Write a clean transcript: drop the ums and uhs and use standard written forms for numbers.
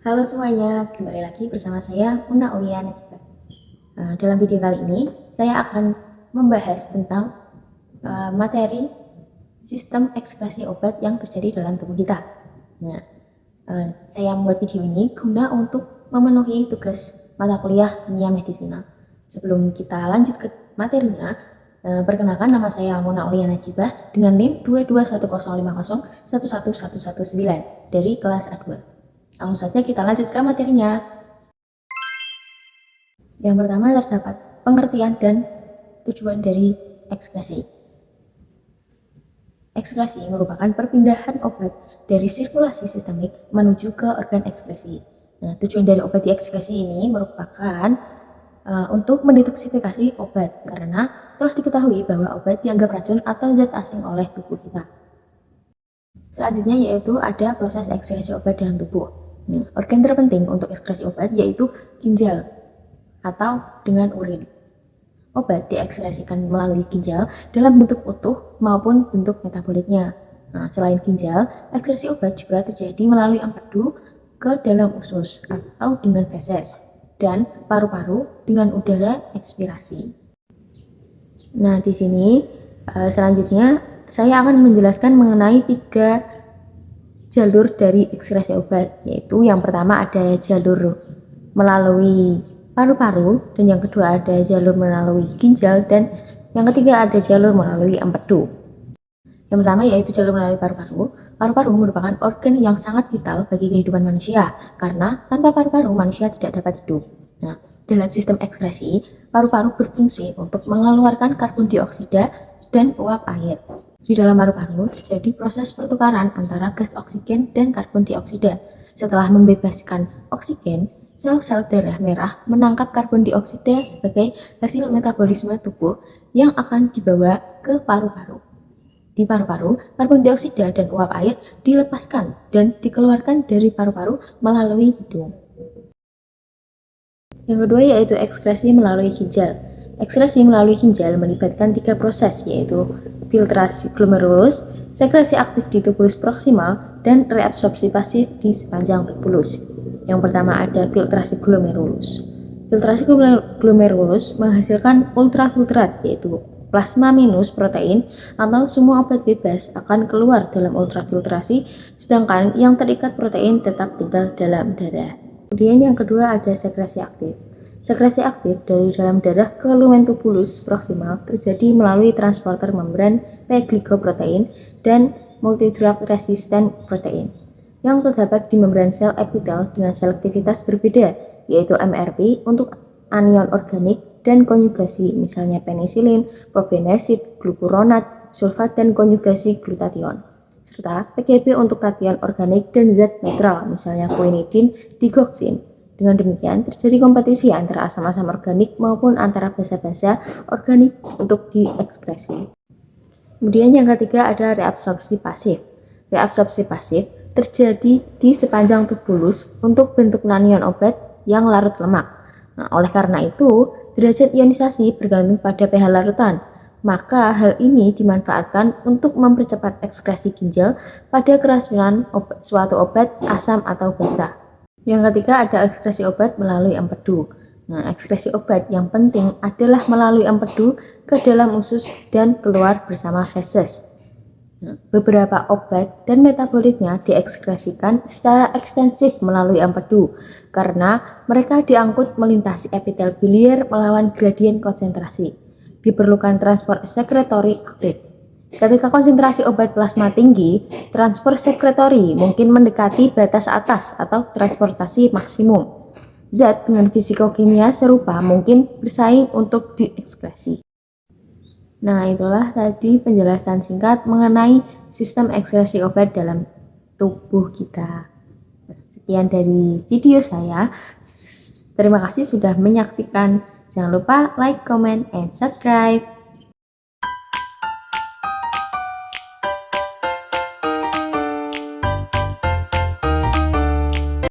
Halo semuanya, kembali lagi bersama saya Muna Ulia Najibah. Dalam video kali ini, saya akan membahas tentang materi sistem ekskresi obat yang terjadi dalam tubuh kita. Nah, saya membuat video ini guna untuk memenuhi tugas mata kuliah kimia medisina. Sebelum kita lanjut ke materinya, perkenalkan nama saya Muna Ulia Najibah dengan NIM 22105011119 dari kelas A2. Langsung saja kita lanjut ke materinya. Yang pertama terdapat pengertian dan tujuan dari ekskresi. Ekskresi merupakan perpindahan obat dari sirkulasi sistemik menuju ke organ ekskresi. Nah, tujuan dari obat diekskresi ini merupakan untuk mendetoksifikasi obat karena telah diketahui bahwa obat dianggap racun atau zat asing oleh tubuh kita. Selanjutnya yaitu ada proses ekskresi obat dalam tubuh. Organ terpenting untuk ekskresi obat yaitu ginjal atau dengan urin. Obat diekskresikan melalui ginjal dalam bentuk utuh maupun bentuk metabolitnya. Nah, selain ginjal, ekskresi obat juga terjadi melalui empedu ke dalam usus atau dengan feses dan paru-paru dengan udara ekspirasi. Nah, di sini selanjutnya saya akan menjelaskan mengenai 3 jalur dari ekskresi obat, yaitu yang pertama ada jalur melalui paru-paru, dan yang kedua ada jalur melalui ginjal, dan yang ketiga ada jalur melalui empedu. Yang pertama yaitu jalur melalui paru-paru. Paru-paru merupakan organ yang sangat vital bagi kehidupan manusia, karena tanpa paru-paru manusia tidak dapat hidup. Nah, dalam sistem ekskresi, paru-paru berfungsi untuk mengeluarkan karbon dioksida dan uap air. Di dalam paru-paru terjadi proses pertukaran antara gas oksigen dan karbon dioksida. Setelah membebaskan oksigen, sel-sel darah merah menangkap karbon dioksida sebagai hasil metabolisme tubuh yang akan dibawa ke paru-paru. Di paru-paru, karbon dioksida dan uap air dilepaskan dan dikeluarkan dari paru-paru melalui hidung. Yang kedua yaitu ekskresi melalui ginjal. Ekskresi melalui ginjal melibatkan 3 proses, yaitu filtrasi glomerulus, sekresi aktif di tubulus proksimal, dan reabsorpsi pasif di sepanjang tubulus. Yang pertama ada filtrasi glomerulus. Filtrasi glomerulus menghasilkan ultrafiltrat, yaitu plasma minus protein atau semua obat bebas akan keluar dalam ultrafiltrasi, sedangkan yang terikat protein tetap tinggal dalam darah. Kemudian yang kedua ada sekresi aktif. Sekresi aktif dari dalam darah ke lumen tubulus proksimal terjadi melalui transporter membran P-glicoprotein dan multidrug resistant protein yang terdapat di membran sel epitel dengan selektivitas berbeda, yaitu MRP untuk anion organik dan konjugasi, misalnya penisilin, probenesid, glukuronat, sulfat, dan konjugasi glutation, serta PGB untuk kation organik dan zat netral, misalnya quinidin, digoxin. Dengan demikian, terjadi kompetisi antara asam-asam organik maupun antara basa-basa organik untuk diekskresi. Kemudian yang ketiga ada reabsorpsi pasif. Reabsorpsi pasif terjadi di sepanjang tubulus untuk bentuk anion obat yang larut lemak. Nah, oleh karena itu, derajat ionisasi bergantung pada pH larutan. Maka hal ini dimanfaatkan untuk mempercepat ekskresi ginjal pada keracunan suatu obat asam atau basa. Yang ketiga ada ekskresi obat melalui empedu. Nah, ekskresi obat yang penting adalah melalui empedu ke dalam usus dan keluar bersama feses. Nah, beberapa obat dan metabolitnya diekskresikan secara ekstensif melalui empedu karena mereka diangkut melintasi epitel biliar melawan gradien konsentrasi. Diperlukan transport sekretori aktif. Ketika konsentrasi obat plasma tinggi, transport sekretori mungkin mendekati batas atas atau transportasi maksimum. Zat dengan fisikokimia serupa mungkin bersaing untuk diekskresi. Nah, itulah tadi penjelasan singkat mengenai sistem ekskresi obat dalam tubuh kita. Sekian dari video saya. Terima kasih sudah menyaksikan. Jangan lupa like, comment, and subscribe.